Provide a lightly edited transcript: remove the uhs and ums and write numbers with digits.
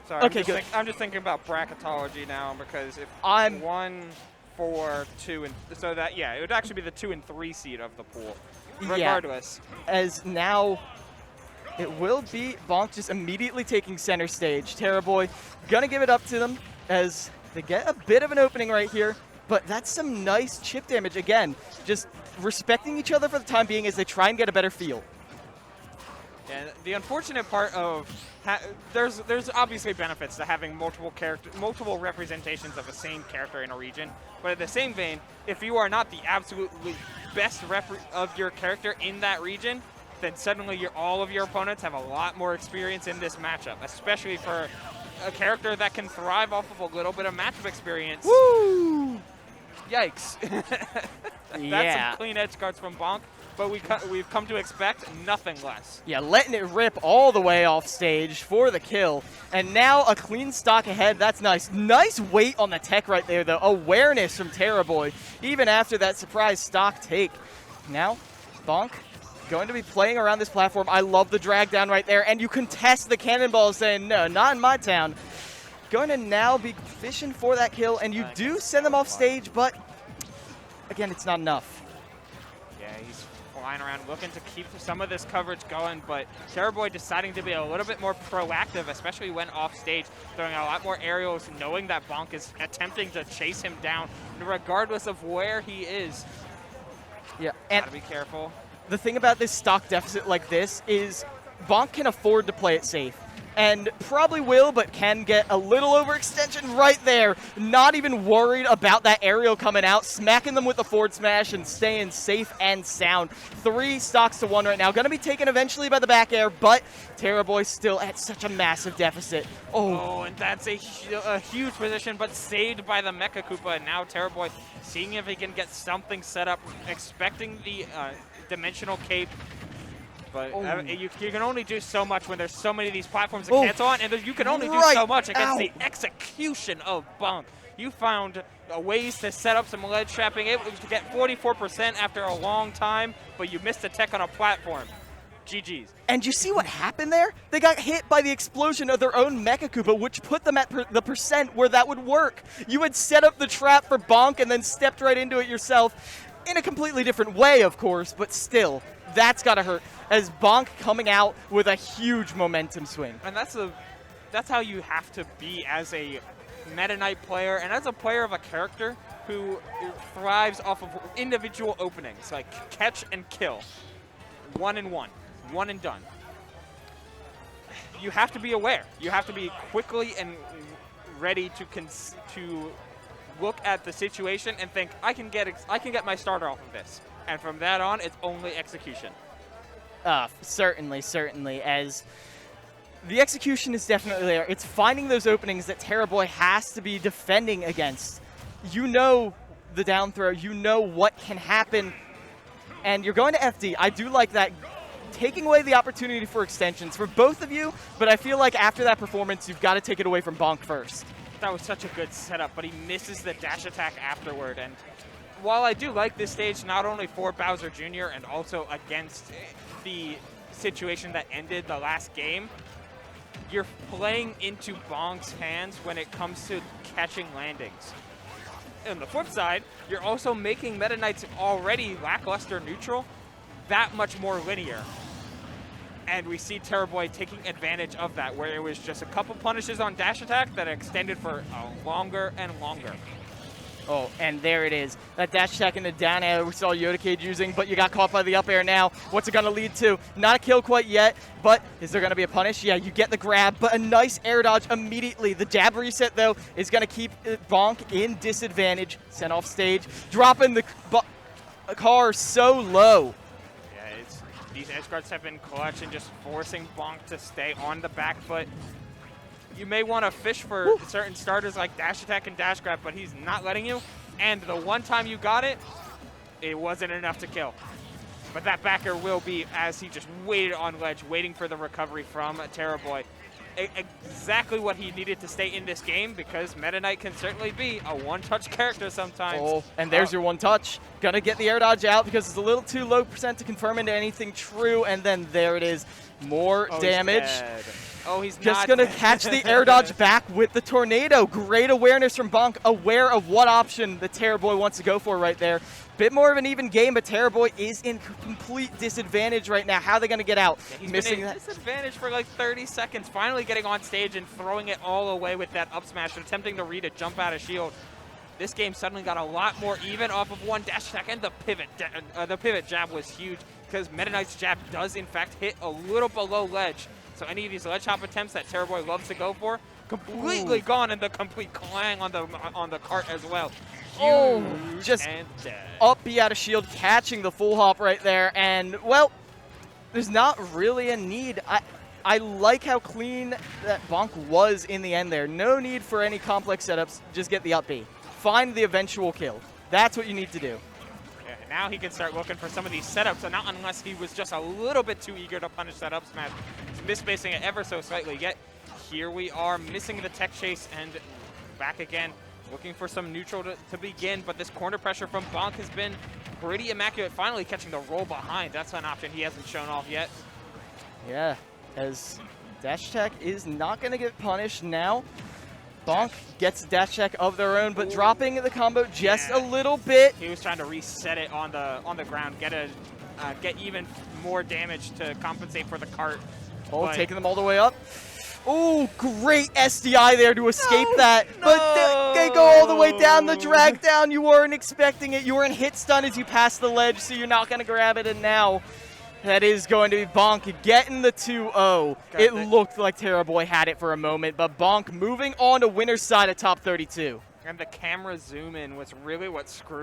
Sorry, Okay, good. I'm just thinking about bracketology now because if I'm 1, 4, 2, and so that it would actually be the 2 and 3 seed of the pool. Yeah. Regardless, as now it will be BONK just immediately taking center stage. TerraBoy gonna give it up to them as they get a bit of an opening right here, but that's some nice chip damage. Again, just respecting each other for the time being as they try and get a better feel. and the unfortunate part of there's obviously benefits to having multiple representations of the same character in a region, but in the same vein, if you are not the absolutely best of your character in that region, then suddenly all of your opponents have a lot more experience in this matchup, especially for a character that can thrive off of a little bit of matchup experience. Woo! Yikes. That's some clean edge cards from BONK, but we've come to expect nothing less. Yeah, letting it rip all the way off stage for the kill. And now a clean stock ahead. That's nice. Nice weight on the tech right there, though. Awareness from TerraBoy, even after that surprise stock take. Now, BONK going to be playing around this platform. I love the drag down right there. And you contest the cannonball saying, no, not in my town. Going to now be fishing for that kill. And you do send them off stage, but again, it's not enough. Yeah, he's flying around looking to keep some of this coverage going, but TerraBoy deciding to be a little bit more proactive, especially when off stage, throwing a lot more aerials, knowing that BONK is attempting to chase him down, regardless of where he is. Yeah, and gotta be careful. The thing about this stock deficit like this is BONK can afford to play it safe. And probably will, but can get a little overextension right there. Not even worried about that aerial coming out, smacking them with the forward smash and staying safe and sound. 3 stocks to 1 right now. Going to be taken eventually by the back air, but TerraBoy still at such a massive deficit. Oh, and that's a huge position, but saved by the Mecha Koopa. And now TerraBoy seeing if he can get something set up, expecting the dimensional cape. But you can only do so much when there's so many of these platforms to cancel on, and you can only do so much against the execution of BONK. You found ways to set up some ledge trapping, able to get 44% after a long time, but you missed a tech on a platform. GG's. And you see what happened there? They got hit by the explosion of their own Mecha Koopa, which put them at the percent where that would work. You had set up the trap for BONK and then stepped right into it yourself in a completely different way, of course, but still, that's got to hurt. As BONK coming out with a huge momentum swing. And that's how you have to be as a Meta Knight player and as a player of a character who thrives off of individual openings, like catch and kill. 1 and 1, 1 and done. You have to be aware. You have to be quickly and ready to look at the situation and think, I can get my starter off of this. And from that on, it's only execution. Certainly, as the execution is definitely there. It's finding those openings that TerraBoy has to be defending against. You know the down throw, you know what can happen, and you're going to FD. I do like that, taking away the opportunity for extensions for both of you, but I feel like after that performance, you've got to take it away from BONK first. That was such a good setup, but he misses the dash attack afterward, and while I do like this stage, not only for Bowser Jr. and also against the situation that ended the last game, you're playing into BONK's hands when it comes to catching landings. On the flip side, you're also making Meta Knight's already lackluster neutral that much more linear. And we see TerraBoy taking advantage of that, where it was just a couple punishes on dash attack that extended for longer and longer. Oh, and there it is. That dash attack in the down air we saw Yoda Cage using, but you got caught by the up air now. What's it going to lead to? Not a kill quite yet, but is there going to be a punish? Yeah, you get the grab, but a nice air dodge immediately. The jab reset, though, is going to keep BONK in disadvantage. Sent off stage, dropping the car so low. Yeah, these edge guards have been clutch and just forcing BONK to stay on the back foot. You may want to fish for certain starters like dash attack and dash grab, but he's not letting you. And the one time you got it, it wasn't enough to kill. But that backer will be, as he just waited on ledge, waiting for the recovery from TerraBoy. Exactly what he needed to stay in this game, because Meta Knight can certainly be a one-touch character sometimes. Oh, and there's your one touch. Gonna get the air dodge out because it's a little too low percent to confirm into anything true, and then there it is. More Oh, damage. He's dead. Oh, he's Just not going to dead. catch the air dodge back with the tornado. Great awareness from BONK, aware of what option the TerraBoy wants to go for right there. Bit more of an even game, but TerraBoy is in complete disadvantage right now. How are they going to get out? Yeah, he's Missing been in that. disadvantage for like 30 seconds, finally getting on stage and throwing it all away with that up smash, attempting to read a jump out of shield. This game suddenly got a lot more even off of one dash attack, and the pivot jab was huge because Meta Knight's jab does in fact hit a little below ledge. So any of these ledge hop attempts that TerraBoy loves to go for, completely gone, and the complete clang on the cart as well. Oh, Huge just and dead. up B out of shield, catching the full hop right there. And, well, there's not really a need. I like how clean that BONK was in the end there. No need for any complex setups. Just get the up B. Find the eventual kill. That's what you need to do. Yeah, now he can start looking for some of these setups, and not unless he was just a little bit too eager to punish that up smash. He's misspacing it ever so slightly, yet here we are missing the tech chase and back again, looking for some neutral to begin, but this corner pressure from BONK has been pretty immaculate. Finally catching the roll behind. That's an option he hasn't shown off yet. Yeah, as dash attack is not going to get punished now. BONK gets a dash attack of their own, but dropping the combo just a little bit. He was trying to reset it on the ground, get even more damage to compensate for the cart. Oh, But taking them all the way up. Oh, great SDI there to escape that. But they go all the way down the drag down. You weren't expecting it. You were in hit stun as you passed the ledge, so you're not going to grab it. And now that is going to be BONK getting the 2-0. It looked like TerraBoy had it for a moment, but BONK moving on to winner's side of top 32. And the camera zoom in was really what screwed